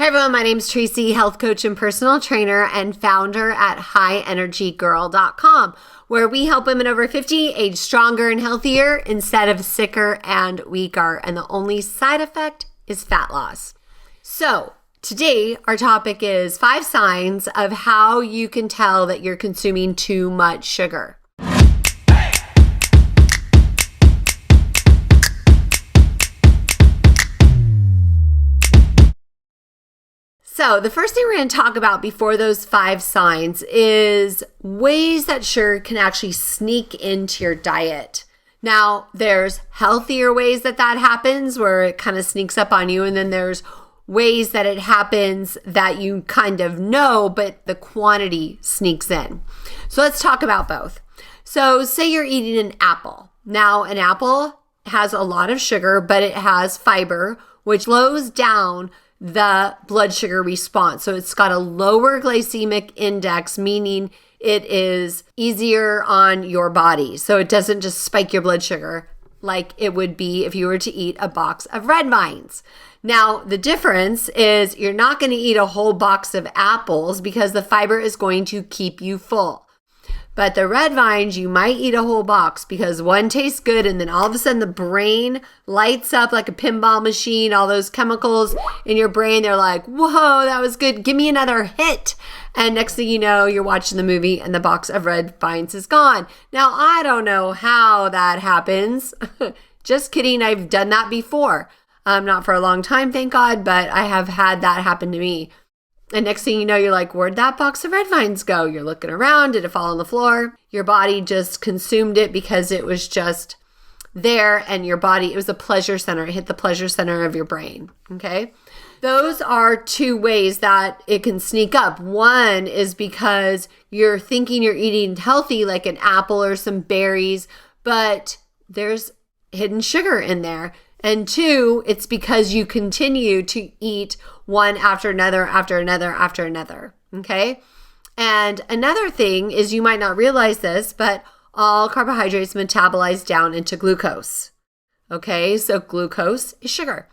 Hi everyone, my name's Tracy, health coach and personal trainer and founder at highenergygirl.com, where we help women over 50 age stronger and healthier instead of sicker and weaker. And the only side effect is fat loss. So today our topic is 5 signs of how you can tell that you're consuming too much sugar. So the first thing we're going to talk about before those 5 signs is ways that sugar can actually sneak into your diet. Now, there's healthier ways that happens where it kind of sneaks up on you, and then there's ways that it happens that you kind of know, but the quantity sneaks in. So let's talk about both. So say you're eating an apple. Now, an apple has a lot of sugar, but it has fiber, which slows down the blood sugar response. So it's got a lower glycemic index, meaning it is easier on your body. So it doesn't just spike your blood sugar like it would be if you were to eat a box of red vines. Now, the difference is you're not going to eat a whole box of apples because the fiber is going to keep you full. But the red vines, you might eat a whole box because one tastes good, and then all of a sudden the brain lights up like a pinball machine. All those chemicals in your brain, they're like, whoa, that was good. Give me another hit. And next thing you know, you're watching the movie and the box of red vines is gone. Now, I don't know how that happens. Just kidding. I've done that before. Not for a long time, thank God, but I have had that happen to me. And next thing you know, you're like, where'd that box of red vines go? You're looking around. Did it fall on the floor? Your body just consumed it because it was just there, and your body, it was a pleasure center. It hit the pleasure center of your brain. Okay. Those are 2 ways that it can sneak up. One is because you're thinking you're eating healthy, like an apple or some berries, but there's hidden sugar in there. And 2, it's because you continue to eat one after another, after another, after another. Okay. And another thing is, you might not realize this, but all carbohydrates metabolize down into glucose. Okay. So glucose is sugar.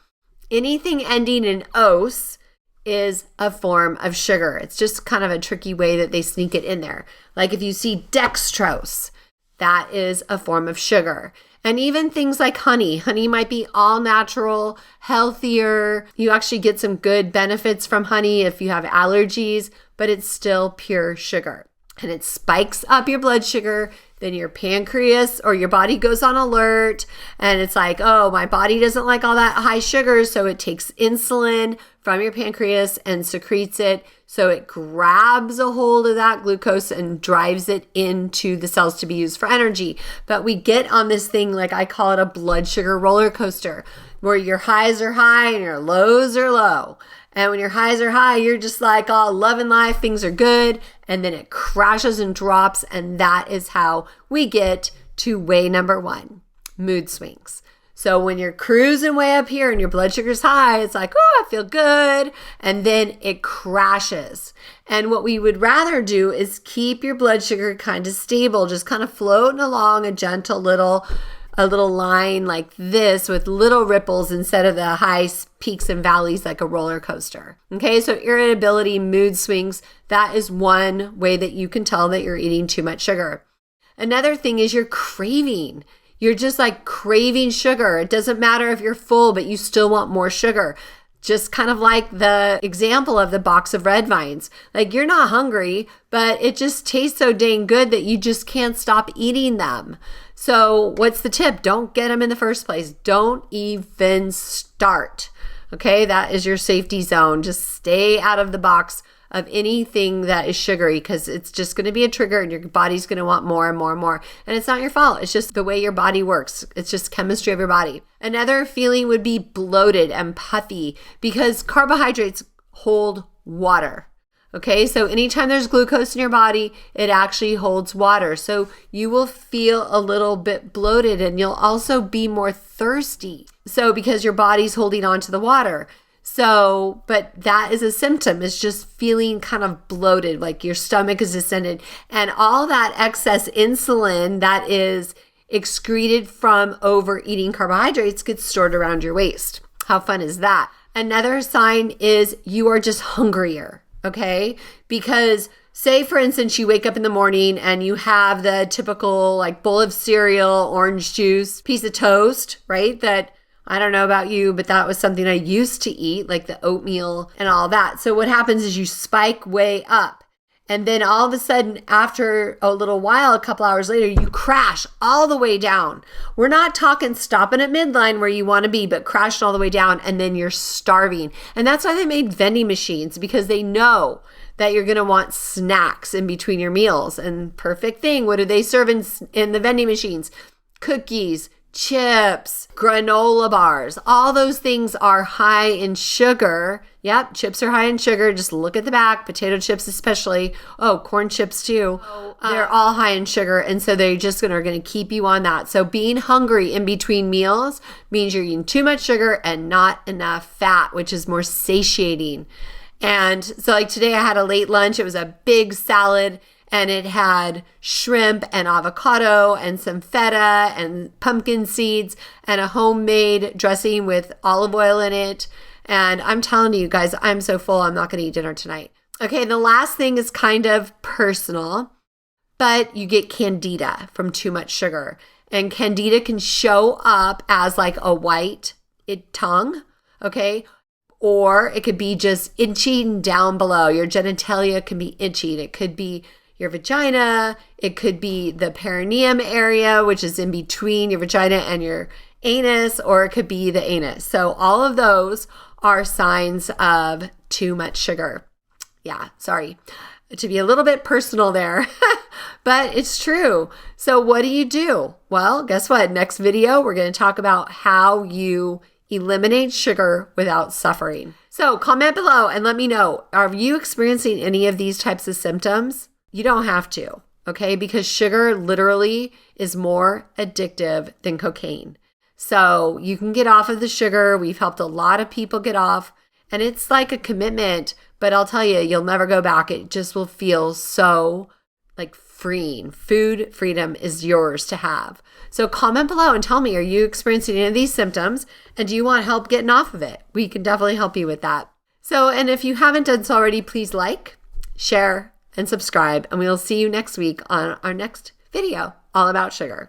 Anything ending in ose is a form of sugar. It's just kind of a tricky way that they sneak it in there. Like if you see dextrose, that is a form of sugar. And even things like honey. Honey might be all natural, healthier. You actually get some good benefits from honey if you have allergies, but it's still pure sugar. And it spikes up your blood sugar. Then your pancreas or your body goes on alert. And it's like, oh, my body doesn't like all that high sugar. So it takes insulin from your pancreas and secretes it. So it grabs a hold of that glucose and drives it into the cells to be used for energy. But we get on this thing, like I call it a blood sugar roller coaster, where your highs are high and your lows are low. And when your highs are high, you're just like all loving life, things are good. And then it crashes and drops. And that is how we get to way number 1, mood swings. So when you're cruising way up here and your blood sugar's high, it's like, oh, I feel good. And then it crashes. And what we would rather do is keep your blood sugar kind of stable, just kind of floating along a gentle little line like this with little ripples instead of the high peaks and valleys like a roller coaster. Okay, so irritability, mood swings, that is one way that you can tell that you're eating too much sugar. Another thing is your craving. You're just like craving sugar. It doesn't matter if you're full, but you still want more sugar. Just kind of like the example of the box of red vines. Like you're not hungry, but it just tastes so dang good that you just can't stop eating them. So what's the tip? Don't get them in the first place. Don't even start. Okay, that is your safety zone. Just stay out of the box of anything that is sugary, because it's just going to be a trigger and your body's going to want more and more and more. And it's not your fault. It's just the way your body works. It's just chemistry of your body. Another feeling would be bloated and puffy because carbohydrates hold water. Okay, so anytime there's glucose in your body, it actually holds water. So you will feel a little bit bloated, and you'll also be more thirsty. So because your body's holding on to the water. So, but that is a symptom. It's just feeling kind of bloated, like your stomach is distended, and all that excess insulin that is excreted from overeating carbohydrates gets stored around your waist. How fun is that? Another sign is you are just hungrier, okay? Because say, for instance, you wake up in the morning and you have the typical like bowl of cereal, orange juice, piece of toast, right? That I don't know about you, but that was something I used to eat, like the oatmeal and all that. So what happens is you spike way up. And then all of a sudden, after a little while, a couple hours later, you crash all the way down. We're not talking stopping at midline where you want to be, but crashing all the way down, and then you're starving. And that's why they made vending machines, because they know that you're going to want snacks in between your meals. And perfect thing, what do they serve in the vending machines? Cookies, chips, granola bars. All those things are high in sugar. Yep, chips are high in sugar. Just look at the back. Potato chips especially. Oh, corn chips too. They're all high in sugar. And so they're just are going to keep you on that. So being hungry in between meals means you're eating too much sugar and not enough fat, which is more satiating. And so like today I had a late lunch. It was a big salad. And it had shrimp and avocado and some feta and pumpkin seeds and a homemade dressing with olive oil in it. And I'm telling you guys, I'm so full, I'm not going to eat dinner tonight. Okay, the last thing is kind of personal, but you get candida from too much sugar. And candida can show up as like a white tongue, okay? Or it could be just itching down below. Your genitalia can be itching. It could be your vagina. It could be the perineum area, which is in between your vagina and your anus, or it could be the anus. So all of those are signs of too much sugar. Yeah, sorry to be a little bit personal there, but it's true. So what do? Well, guess what? Next video, we're going to talk about how you eliminate sugar without suffering. So comment below and let me know, are you experiencing any of these types of symptoms? You don't have to, okay? Because sugar literally is more addictive than cocaine. So you can get off of the sugar. We've helped a lot of people get off, and it's like a commitment, but I'll tell you, you'll never go back. It just will feel so like freeing. Food freedom is yours to have. So comment below and tell me, are you experiencing any of these symptoms, and do you want help getting off of it? We can definitely help you with that. So, and if you haven't done so already, please like, share, and subscribe, and we'll see you next week on our next video all about sugar.